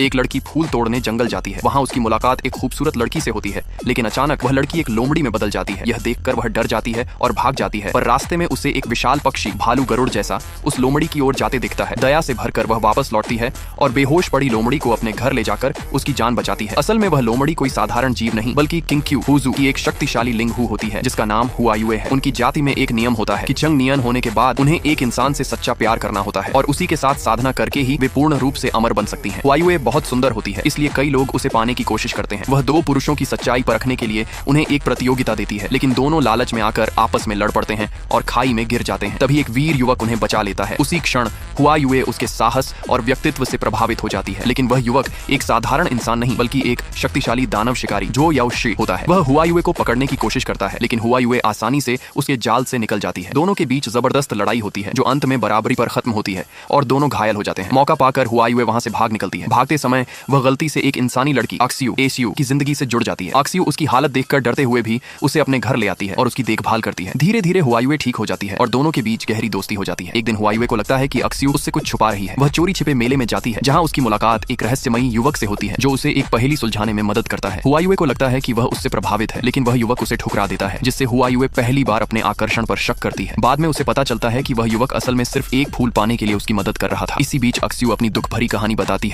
एक लड़की फूल तोड़ने जंगल जाती है। वहाँ उसकी मुलाकात एक खूबसूरत लड़की से होती है, लेकिन अचानक वह लड़की एक लोमड़ी में बदल जाती है। यह देखकर वह डर जाती है और भाग जाती है, पर रास्ते में उसे एक विशाल पक्षी भालू गरुड़ जैसा उस लोमड़ी की ओर जाते दिखता है। दया से भरकर वह वापस लौटती है और बेहोश पड़ी लोमड़ी को अपने घर ले जाकर उसकी जान बचाती है। असल में वह लोमड़ी कोई साधारण जीव नहीं बल्कि किंग्क्यू हुजू की एक शक्तिशाली लिंगहू होती है, जिसका नाम हुआयुए है। उनकी जाति में एक नियम होता है कि चंग नियन होने के बाद उन्हें एक इंसान से सच्चा प्यार करना होता है और उसी के साथ साधना करके ही वे पूर्ण रूप से अमर बन सकती हैं। हुआयुए बहुत सुंदर होती है, इसलिए कई लोग उसे पाने की कोशिश करते हैं। वह दो पुरुषों की सच्चाई परखने के लिए उन्हें एक प्रतियोगिता देती है, लेकिन दोनों लालच में आकर आपस में लड़ पड़ते हैं और खाई में गिर जाते हैं। तभी एक वीर युवक उन्हें बचा लेता है। उसी क्षण हुआयुए उसके साहस और व्यक्तित्व से प्रभावित हो जाती है, लेकिन वह युवक एक साधारण इंसान नहीं बल्कि एक शक्तिशाली दानव शिकारी जो याओशी होता है। वह हुआयुए को पकड़ने की कोशिश करता है, लेकिन हुआयुए आसानी से उसके जाल से निकल जाती है। दोनों के बीच जबरदस्त लड़ाई होती है जो अंत में बराबरी पर खत्म होती है और दोनों घायल हो जाते हैं। मौका पाकर हुआयुए वहां से भाग निकलती है। भागते समय वह गलती से एक इंसानी लड़की एसियू की जिंदगी से जुड़ जाती है। एसियू उसकी हालत देखकर डरते हुए भी उसे अपने घर ले आती है और उसकी देखभाल करती है। धीरे धीरे हुआयुए ठीक हो जाती है और दोनों के बीच गहरी दोस्ती हो जाती है। एक दिन हुआयुए को लगता है कि एसियू उससे कुछ छुपा रही है। वह चोरी छिपे मेले में जाती है, जहां उसकी मुलाकात एक रहस्यमयी युवक से होती है जो उसे एक पहेली सुलझाने में मदद करता है। हुआयुए को लगता है कि वह उससे प्रभावित है, लेकिन वह युवक उसे ठुकरा देता है, जिससे हुआयुए पहली बार अपने आकर्षण पर शक करती है। बाद में उसे पता चलता है कि वह युवक असल में सिर्फ एक फूल पाने के लिए उसकी मदद कर रहा था। इसी बीच एसियू अपनी दुख भरी कहानी बताती है।